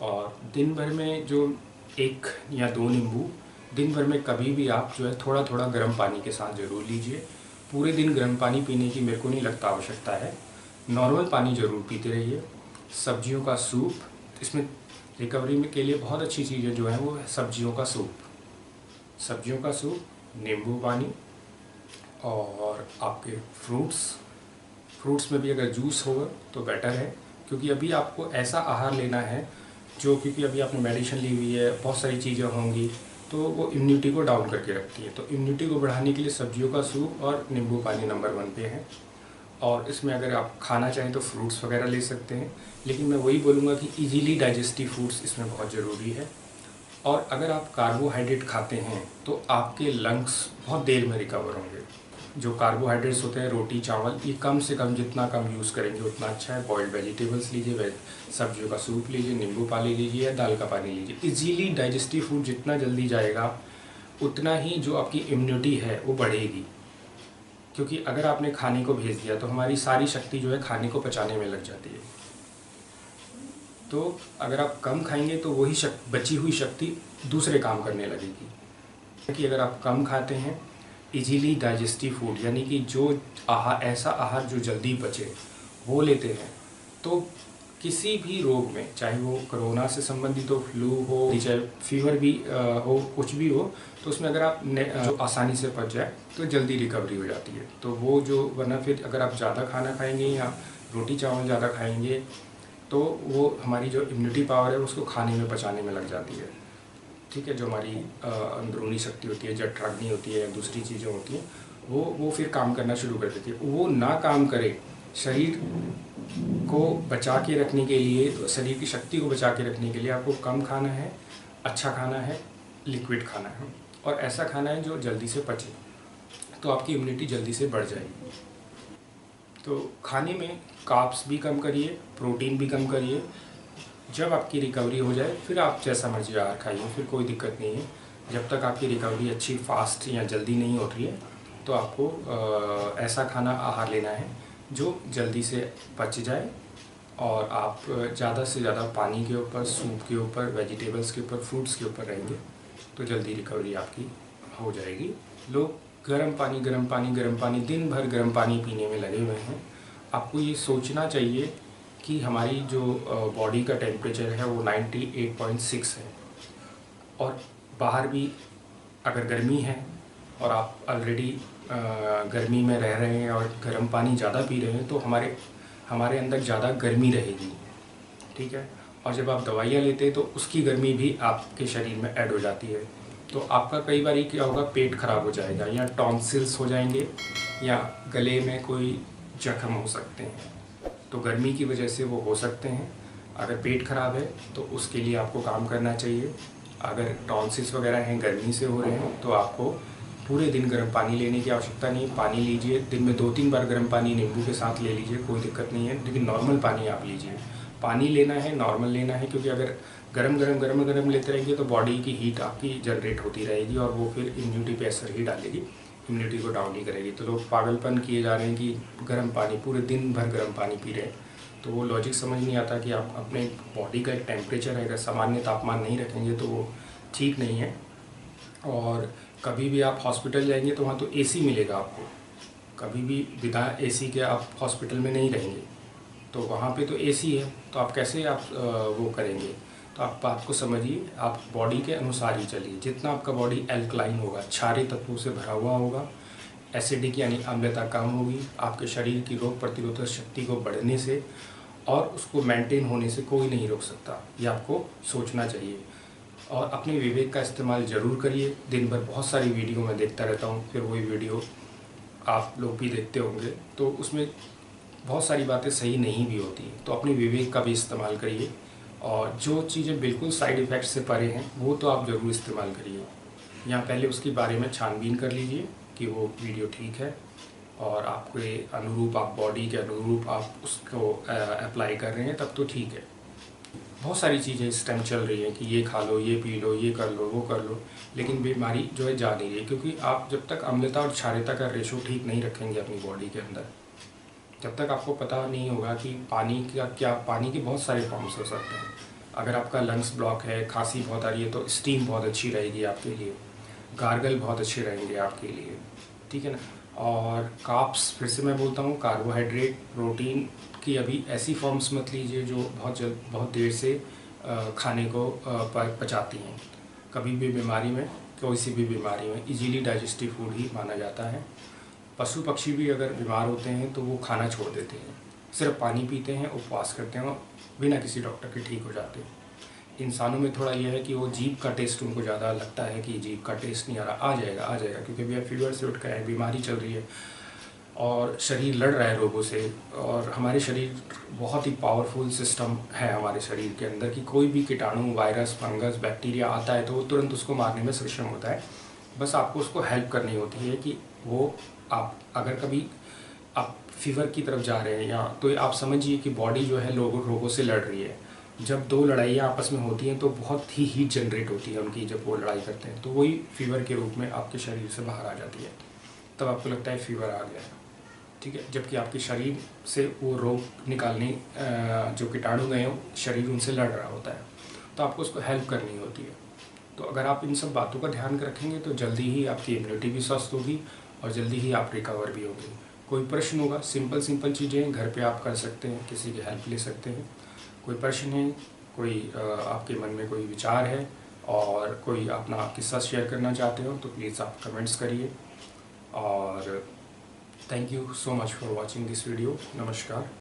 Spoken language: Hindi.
और दिन भर में जो 1 या 2 नींबू दिन भर में कभी भी आप जो है थोड़ा थोड़ा गर्म पानी के साथ ज़रूर लीजिए। पूरे दिन गर्म पानी पीने की मेरे को नहीं लगता आवश्यकता है, नॉर्मल पानी ज़रूर पीते रहिए। सब्जियों का सूप, इसमें रिकवरी में के लिए बहुत अच्छी चीज़ें जो हैं वो है सब्जियों का सूप। सब्जियों का सूप, नींबू पानी और आपके फ्रूट्स में भी अगर जूस होगा तो बेटर है, क्योंकि अभी आपको ऐसा आहार लेना है जो, क्योंकि अभी आपने मेडिसिन ली हुई है, बहुत सारी चीज़ें होंगी तो वो इम्यूनिटी को डाउन करके रखती है। तो इम्यूनिटी को बढ़ाने के लिए सब्जियों का सूप और नींबू पानी नंबर 1 पे है। और इसमें अगर आप खाना चाहें तो फ्रूट्स वगैरह ले सकते हैं, लेकिन मैं वही बोलूँगा कि इजीली डाइजेस्टिव फूड्स इसमें बहुत ज़रूरी है। और अगर आप कार्बोहाइड्रेट खाते हैं तो आपके लंग्स बहुत देर में रिकवर होंगे। जो कार्बोहाइड्रेट्स होते हैं, रोटी चावल, ये कम से कम जितना कम यूज़ करेंगे उतना अच्छा है। बॉइल्ड वेजिटेबल्स लीजिए, सब्जियों का सूप लीजिए, नींबू पानी लीजिए या दाल का पानी लीजिए। इजीली डाइजेस्टिव फूड जितना जल्दी जाएगा उतना ही जो आपकी इम्यूनिटी है वो बढ़ेगी, क्योंकि अगर आपने खाने को भेज दिया तो हमारी सारी शक्ति जो है खाने को पचाने में लग जाती है। तो अगर आप कम खाएंगे तो वही बची हुई शक्ति दूसरे काम करने लगेगी। कि अगर आप कम खाते हैं इजीली डाइजेस्टिव फूड, यानी कि जो ऐसा आहार जो जल्दी पचे वो लेते हैं, तो किसी भी रोग में, चाहे वो कोरोना से संबंधित हो, फ्लू हो, चाहे फीवर भी हो, कुछ भी हो, तो उसमें अगर आप जो आसानी से पच जाए तो जल्दी रिकवरी हो जाती है। तो वो जो, वरना फिर अगर आप ज़्यादा खाना खाएंगे या रोटी चावल ज़्यादा खाएंगे तो वो हमारी जो इम्यूनिटी पावर है उसको खाने में पचाने में लग जाती है। ठीक है, जो हमारी अंदरूनी शक्ति होती है, जठराग्नि होती है या दूसरी चीज़ें होती हैं, वो फिर काम करना शुरू कर देती है। वो ना काम करे, शरीर को बचा के रखने के लिए, तो शरीर की शक्ति को बचा के रखने के लिए आपको कम खाना है, अच्छा खाना है, लिक्विड खाना है और ऐसा खाना है जो जल्दी से पचे, तो आपकी इम्यूनिटी जल्दी से बढ़ जाएगी। तो खाने में कार्ब्स भी कम करिए, प्रोटीन भी कम करिए। जब आपकी रिकवरी हो जाए फिर आप जैसा मर्जी आहार खाइए, फिर कोई दिक्कत नहीं है। जब तक आपकी रिकवरी अच्छी, फास्ट या जल्दी नहीं हो रही है तो आपको ऐसा खाना आहार लेना है जो जल्दी से पच जाए और आप ज़्यादा से ज़्यादा पानी के ऊपर, सूप के ऊपर, वेजिटेबल्स के ऊपर, फ्रूट्स के ऊपर रहेंगे तो जल्दी रिकवरी आपकी हो जाएगी। लोग गर्म पानी दिन भर गर्म पानी पीने में लगे हुए हैं। आपको ये सोचना चाहिए कि हमारी जो बॉडी का टेम्परेचर है वो 98.6 है और बाहर भी अगर गर्मी है और आप ऑलरेडी गर्मी में रह रहे हैं और गर्म पानी ज़्यादा पी रहे हैं तो हमारे अंदर ज़्यादा गर्मी रहेगी। ठीक है, और जब आप दवाइयाँ लेते हैं तो उसकी गर्मी भी आपके शरीर में ऐड हो जाती है। तो आपका कई बार क्या होगा, पेट खराब हो जाएगा या टॉन्सिल्स हो जाएंगे या गले में कोई जख्म हो सकते हैं, तो गर्मी की वजह से वो हो सकते हैं। अगर पेट खराब है तो उसके लिए आपको काम करना चाहिए। अगर टॉन्सिल्स वगैरह हैं, गर्मी से हो रहे हैं, तो आपको पूरे दिन गर्म पानी लेने की आवश्यकता नहीं। पानी लीजिए, दिन में 2-3 बार गर्म पानी नींबू के साथ ले लीजिए, कोई दिक्कत नहीं है, लेकिन नॉर्मल पानी आप लीजिए। पानी लेना है, नॉर्मल लेना है, क्योंकि अगर गरम लेते रहेंगे तो बॉडी की हीट आपकी जनरेट होती रहेगी और वो फिर इम्यूनिटी पे असर ही डालेगी, इम्यूनिटी को डाउन ही करेगी। तो लोग पागलपन किए जा रहे हैं कि गर्म पानी, पूरे दिन भर गर्म पानी पी रहे हैं, तो वो लॉजिक समझ नहीं आता कि आप अपने बॉडी का एक टेम्परेचर है, अगर सामान्य तापमान नहीं रखेंगे तो वो ठीक नहीं है। और कभी भी आप हॉस्पिटल जाएंगे तो वहाँ तो एसी मिलेगा आपको, कभी भी बिना एसी के आप हॉस्पिटल में नहीं रहेंगे, तो वहाँ पे तो एसी है, तो आप कैसे वो करेंगे। तो आप बात को समझिए, आप बॉडी के अनुसार ही चलिए। जितना आपका बॉडी एल्कलाइन होगा, क्षारीय तत्वों से भरा हुआ होगा, एसिडिक यानी अम्लता कम होगी, आपके शरीर की रोग प्रतिरोधक शक्ति को बढ़ने से और उसको मेंटेन होने से कोई नहीं रोक सकता। ये आपको सोचना चाहिए और अपने विवेक का इस्तेमाल ज़रूर करिए। दिन भर बहुत सारी वीडियो मैं देखता रहता हूँ, फिर वही वीडियो आप लोग भी देखते होंगे, तो उसमें बहुत सारी बातें सही नहीं भी होती, तो अपने विवेक का भी इस्तेमाल करिए और जो चीज़ें बिल्कुल साइड इफ़ेक्ट से परे हैं वो तो आप ज़रूर इस्तेमाल करिए। यहाँ पहले उसके बारे में छानबीन कर लीजिए कि वो वीडियो ठीक है और आपके अनुरूप, आप बॉडी के अनुरूप आप उसको अप्लाई कर रहे हैं, तब तो ठीक है। बहुत सारी चीज़ें इस टाइम चल रही हैं कि ये खा लो, ये पी लो, ये कर लो, वो कर लो, लेकिन बीमारी जो है जा नहीं रही है, क्योंकि आप जब तक अम्लता और क्षारीयता का रेशो ठीक नहीं रखेंगे अपनी बॉडी के अंदर, जब तक आपको पता नहीं होगा कि पानी के बहुत सारे फॉर्म्स हो सकते हैं। अगर आपका लंग्स ब्लॉक है, खांसी बहुत आ रही है, तो स्टीम बहुत अच्छी रहेगी आपके लिए। गार्गल बहुत अच्छे रहेंगे आपके लिए, ठीक है ना। और कार्ब्स, फिर से मैं बोलता हूँ, कार्बोहाइड्रेट, प्रोटीन की अभी ऐसी फॉर्म्स मत लीजिए जो बहुत देर से खाने को पचाती हैं। कभी भी बीमारी में, कोई सी भी बीमारी में इजीली डाइजेस्टिव फूड ही माना जाता है। पशु पक्षी भी अगर बीमार होते हैं तो वो खाना छोड़ देते हैं, सिर्फ पानी पीते हैं, उपवास करते हैं, बिना किसी डॉक्टर के ठीक हो जाते हैं। इंसानों में थोड़ा यह है कि वो जीभ का टेस्ट उनको ज़्यादा लगता है कि जीभ का टेस्ट नहीं आ रहा, आ जाएगा, क्योंकि भैया फीवर से उठ कर है, बीमारी चल रही है और शरीर लड़ रहा है रोगों से। और हमारे शरीर बहुत ही पावरफुल सिस्टम है हमारे शरीर के अंदर कि कोई भी कीटाणु, वायरस, फंगस, बैक्टीरिया आता है तो वो तुरंत उसको मारने में सक्षम होता है। बस आपको उसको हेल्प करनी होती है कि वो, आप अगर कभी आप फीवर की तरफ जा रहे हैं या तो आप समझिए कि बॉडी जो है रोगों से लड़ रही है। जब दो लड़ाइयाँ आपस में होती हैं तो बहुत ही हीट जनरेट होती है उनकी, जब वो लड़ाई करते हैं तो वही फीवर के रूप में आपके शरीर से बाहर आ जाती है, तब आपको लगता है फीवर आ गया है, ठीक है। जबकि आपके शरीर से वो रोग निकालने, जो कीटाणु गए हो, शरीर उनसे लड़ रहा होता है, तो आपको उसको हेल्प करनी होती है। तो अगर आप इन सब बातों का ध्यान रखेंगे तो जल्दी ही आपकी इम्यूनिटी भी स्वस्थ होगी और जल्दी ही आप रिकवर भी होगी। कोई प्रश्न होगा, सिंपल चीज़ें घर पे आप कर सकते हैं, किसी की हेल्प ले सकते हैं। कोई प्रश्न है, कोई आपके मन में कोई विचार है और कोई अपना किस्सा शेयर करना चाहते हो तो प्लीज़ आप कमेंट्स करिए। और thank you so much for watching this video. नमस्कार।